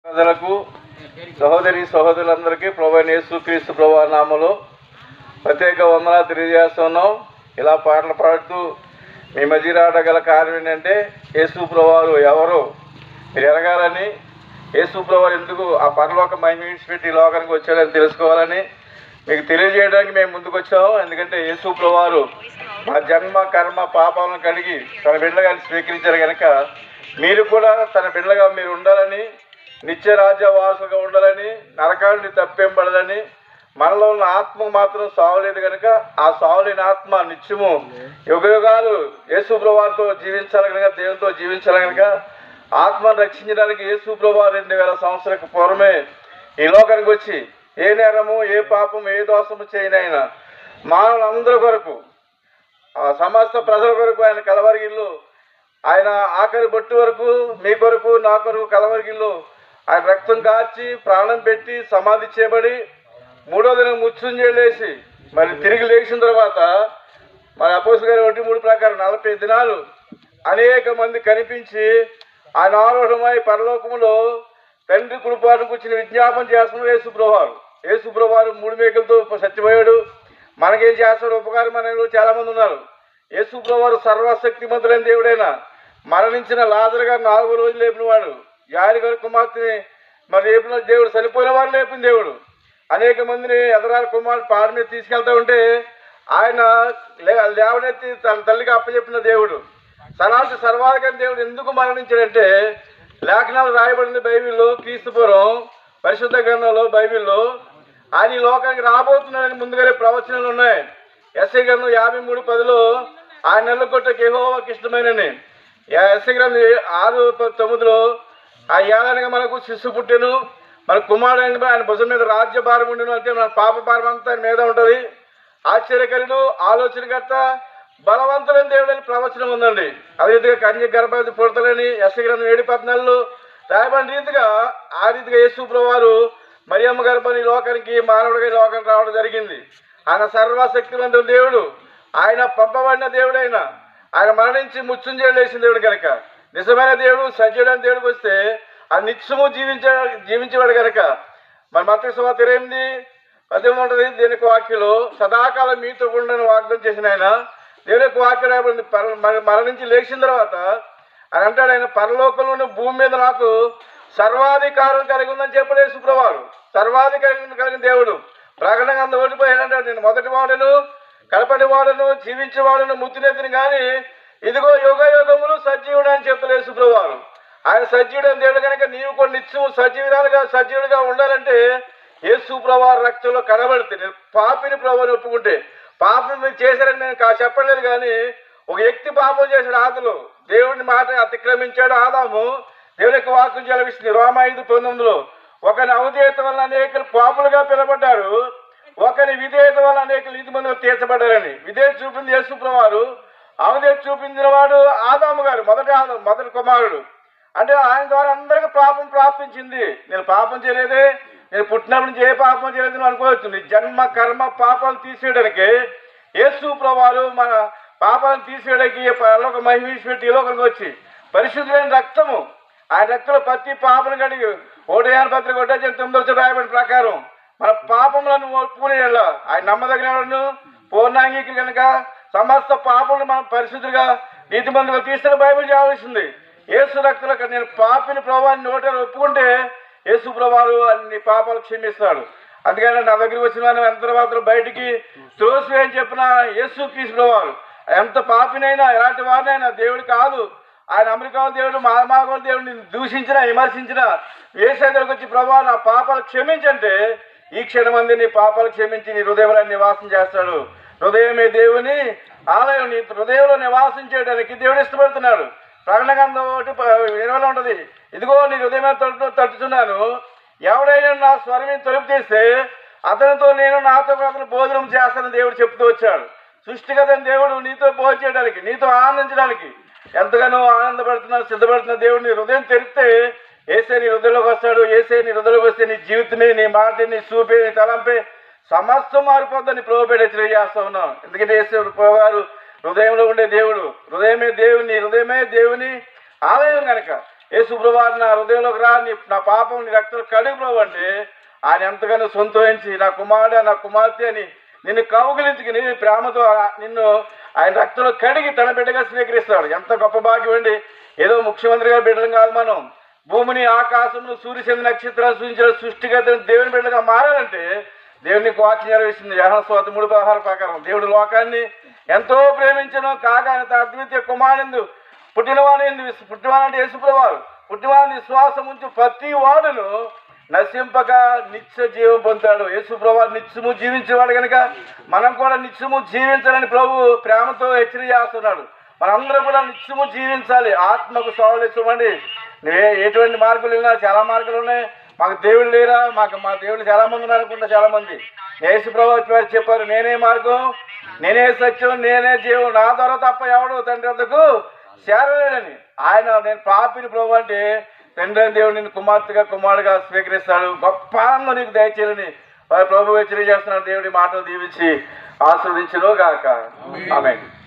ప్రజలకు సహోదరి సహోదరులందరికీ ప్రభువైన యేసుక్రీస్తు ప్రభువు నామములో ప్రత్యేక వందనాలు తెలియజేస్తున్నాం. ఇలా పాటలు పాడుతూ మీ మధ్య రావడం గల కారణం ఏంటంటే యేసు ప్రభువారు ఎవరు మీరు ఎరగాలని, యేసు ప్రభువారు ఎందుకు ఆ పరలోక మహిమ విడిచిపెట్టి ఈ లోకానికి వచ్చాడని తెలుసుకోవాలని మీకు తెలియజేయడానికి మేము ముందుకు వచ్చాము. ఎందుకంటే యేసు ప్రభువారు మా జన్మ కర్మ పాపాలను కడిగి తన బిడ్డలుగా స్వీకరించారు కనుక మీరు కూడా తన బిడ్డలుగా మీరు ఉండాలని, నిత్య రాజ్య వారసుగా ఉండాలని, నరకాన్ని తప్పింపడాలని, మనలో ఉన్న ఆత్మ మాత్రం సావలేదు కనుక ఆ సావులేని ఆత్మ నిత్యము యుగయుగాలు యేసు ప్రభువారితో జీవించాలి కనుక, దేవునితో జీవించాలి కనుక ఆత్మను రక్షించడానికి యేసు ప్రభువారు 2000 సంవత్సరాలకు పూర్వమే ఈ లోకానికి వచ్చి ఏ నేరము, ఏ పాపము, ఏ దోషము చేయనైనా మానవులందరి కొరకు, సమస్త ప్రజల కొరకు ఆయన కలవరిగిల్లు, ఆయన ఆఖరి బొట్టు వరకు మీ కొరకు నా కొరకు కలవరిగిల్లు ఆయన రక్తం కాచి ప్రాణం పెట్టి సమాధి చేయబడి 3వ దినం మృత్యుంజయులేసి మరి తిరిగి లేచిన తర్వాత మరి అపోస్తలుల గారి 1:3 ప్రకారం 40 దినాలు అనేక మంది కనిపించి ఆయన ఆరోహణమై పరలోకములో తండ్రి కృపాను కూర్చుని విజ్ఞాపన చేస్తున్నారు యేసు ప్రభువారు 3 మేకలతో సత్యమయ్యాడు. మనకేం చేస్తాడు ఉపకారం అనేవాళ్ళు చాలామంది ఉన్నారు. యేసు ప్రభువారు సర్వశక్తిమంతులైన దేవుడైనా మరణించిన లాజరు గారు 4 రోజులు లేపినవాడు, యారి గారి కుమార్తెని మరి లేపిన దేవుడు, చనిపోయిన వారు లేపిన దేవుడు, అనేక మందిని ఎదరాల కుమారుడు పాడి మీద తీసుకెళ్తూ ఉంటే ఆయన లేవనెత్తి తన తల్లికి అప్పచెప్పిన దేవుడు, సర్వాధికారి దేవుడు ఎందుకు మరణించాడంటే లేఖనాలు రాయబడింది బైబిల్లో, క్రీస్తుపురం పరిశుద్ధ గ్రంథంలో బైబిల్లో ఆయన ఈ లోకానికి రాబోతున్నాడని ముందుగానే ప్రవచనాలు ఉన్నాయి. ఎస్ఐ గ్రంథం 53:10లో ఆయన నెలకొట్టకు యెహోవాకు ఇష్టమైనని, ఎస్ఐ గ్రంథం 6:9లో ఆ ఏళ్ళనగా మనకు శిశు పుట్టెను, మన కుమారుడు ఆయన భుజం మీద రాజ్యభారం ఉండను, అంటే మన పాప భారం అంతా ఆయన మీద ఉంటుంది. ఆశ్చర్యకరుడు, ఆలోచనకర్త, బలవంతులైన దేవుడని ప్రవచనం ఉందండి. అదేవిధంగా కన్య గర్భవతి పుడతలని ఎస్ఐ గ్రంథం 7:14లో రాయబడిన రీతిగా ఆ రీతిగా యేసు ప్రభువారు మరియమ్మ గర్భని లోకానికి మానవుడిగా లోకానికి రావడం జరిగింది. ఆయన సర్వశక్తివంతుల దేవుడు, ఆయన పంపబడిన దేవుడైన, ఆయన మరణించి మృత్యుంజయుడు లేచిన దేవుడు కనుక నిజమైన దేవుడు, సజీవుడైన దేవుడికి వస్తే ఆ నిత్యము జీవించేవాడు కనుక మన మత్తయి సువార్త 8:18 ఉంటుంది. దేవునికి వాక్యంలో సదాకాలం మీతో ఉండని వాగ్దానం చేసిన ఆయన దేవునికి వాక్యం రాయబడింది. మరణించి లేచిన తర్వాత ఆయన అంటాడు, ఆయన పరలోకంలోని భూమి మీద నాకు సర్వాధికారం కలిగి ఉందని చెప్పాడు యేసు ప్రభువారు. సర్వాధికారం కలిగిన దేవుడు. ప్రకటన అంత ఓడిపోయాడంటాడు, నేను మొదటి వాడను, కలపటి వాడను, జీవించేవాడను, ముత్తునెత్తిని కానీ ఇదిగో యుగ యుగములు సజీవుడు అని చెప్తాడు యేసు ప్రభువారు. ఆయన సజీవుడు అని దేవుడు కనుక నీవు కూడా నిత్యం సజీవుడిగా ఉండాలంటే యేసు ప్రభువారు రక్తంలో కనబడితే, నేను పాపిని ప్రభువుని ఒప్పుకుంటే, పాపం మీరు చేశారని నేను చెప్పలేదు కానీ ఒక వ్యక్తి పాపం చేశాడు ఆదిలో, దేవుడిని మాట అతిక్రమించాడు ఆదాము, దేవుని యొక్క వాక్యం చెలవిస్తుంది. రోమా 5:19లో ఒకరి అవిధేయత వల్ల అనేకలు పాపులుగా పిలబడ్డారు, ఒకరి విధేయత వల్ల అనేకలు నీతిమంతులుగా తీర్చబడ్డారని. విధేయత చూపింది యేసు ప్రభువారు, అవిధేయత చూపించిన వాడు ఆదాము గారు, మొదటి కుమారుడు. అంటే ఆయన ద్వారా అందరికీ పాపం ప్రాప్తించింది. నేను పాపం చేయలేదే, నేను పుట్టినప్పటి నుంచి ఏ పాపం చేయలేదు అనుకోవచ్చు. నీ జన్మ కర్మ పాపాలు తీసేయడానికి యేసు ప్రభువారు మన పాపాలను తీసేయడానికి పరలోక మహిమ విడిచిపెట్టి ఈ లోకానికి వచ్చి పరిశుద్ధులైన రక్తము, ఆయన రక్తంలో ప్రతి పాపను కడిగి 1 యోహాను పత్రిక 1:9 రాయబడిన ప్రకారం మన పాపములను ఒప్పుకునే ఆయన నమ్మదగిన పూర్ణాంగీకి కనుక సమస్త పాపములు మనం పరిశుద్ధులుగా నీతిమంతులుగా తీసుకుని బైబిల్ చేయవలసింది. యేసు రక్తంలో నేను పాపిని ప్రభువాన్ని నోటని ఒప్పుకుంటే యేసు ప్రభువారు అన్ని పాపాలు క్షమిస్తాడు. అందుకని నా దగ్గరికి వచ్చిన వారిని ఎంత మాత్రం బయటికి త్రోసి అని చెప్పిన యేసు క్రీస్తు ప్రభువారు ఎంత పాపినైనా ఎలాంటి వారినైనా దేవుడు కాదు, ఆయన అమెరికా దేవుడు, మామూలు దేవుడిని దూషించినా విమర్శించినా యేసు దగ్గరకు వచ్చి ప్రభువా నా పాపాలు క్షమించంటే ఈ క్షణమంది నీ పాపాలు క్షమించి నీ హృదయంలో నివాసం చేస్తాడు. హృదయమే దేవుని ఆలయం, నీ హృదయంలో నివాసం చేయడానికి దేవుడు ఇష్టపడుతున్నాడు. ప్రకటన గ్రంథం 1:20లో ఉంటుంది, ఇదిగో నీ హృదయమే తట్టుతున్నాను, ఎవడైనా నా స్వరం తలుపు తీస్తే అతనితో నేను నాతో అతను భోజనం చేస్తానని దేవుడు చెప్తూ వచ్చాడు. సృష్టిగతని దేవుడు నీతో భోజనం చేయడానికి, నీతో ఆనందించడానికి ఎంతగానో ఆనందపడుతున్నా సిద్ధపడుతున్న దేవుడు నీ హృదయం తెరిస్తే ఏసే నీ హృదయంలోకి వస్తాడు. ఏసే నీ హృదయంలోకి వస్తే నీ జీవితమే, నీ మాట, నీ చూపే, నీ తలంపే సమస్తం మారిపోద్దని ప్రభుపేట తెలియజేస్తా ఉన్నాం. ఎందుకంటే యేసు ప్రభువారు హృదయంలో ఉండే దేవుడు, హృదయమే దేవుని ఆలయం కనుక యేసు ప్రభువా నా హృదయంలోకి రా, నా పాపం నీ రక్తం కడుగు ప్రభు అంటే ఆయన ఎంతగానో సంతోషించి నా కుమారుడు నా కుమార్తె అని నిన్ను కౌగిలించుకుని ప్రేమతో నిన్ను ఆయన రక్తంలో కడిగి తన బిడ్డగా స్వీకరిస్తాడు. ఎంత గొప్ప భాగ్యం అండి. ఏదో ముఖ్యమంత్రి గారి బిడ్డలం కాదు, మనం భూమిని ఆకాశంలో సూర్యచంద్ర నక్షత్రాలు సూచించిన సృష్టిగత దేవుని బిడ్డగా మారాలంటే దేవుని వాక్యం నెరవేర్చింది. యోహాను సువార్త 3:16 ప్రకారం దేవుడు లోకాన్ని ఎంతో ప్రేమించను కాగా ఆయన తన అద్వితీయ కుమారుడు పుట్టినవాడంటే యేసు ప్రభువు పుట్టినవాడిని విశ్వాసం ఉంచి ప్రతి వాడును నశింపక నిత్య జీవం పొందుతాడు. యేసు ప్రభువు నిత్యము జీవించేవాడు కనుక మనం కూడా నిత్యము జీవించాలని ప్రభు ప్రేమతో హెచ్చరిక చేస్తున్నాడు. మనందరూ కూడా నిత్యము జీవించాలి, ఆత్మకు సౌలభ్యమండి. ఎటువంటి మార్గాలు వెళ్ళినా చాలా మార్గాలు ఉన్నాయి. మాకు దేవుడు లేరా, మా దేవుడు చాలామంది ఉన్నారు అనుకుంటా. చాలామంది యేసు ప్రభువు చెప్పారు, నేనే మార్గం, నేనే సత్యం, నేనే జీవం, నా ద్వారా తప్ప ఎవడు తండ్రి వద్దకు చేరలేడని. ఆయన నేను పాపిని ప్రభు అంటే తండ్రి అని దేవుడు నిన్ను కుమారుడుగా స్వీకరిస్తాడు. గొప్ప ఆనందం నీకు దయచేయాలని ప్రభు హెచ్చరిక చేస్తున్నాడు. దేవుడి మాటలు దీవించి ఆస్వాదించును గాక. ఆమేన్.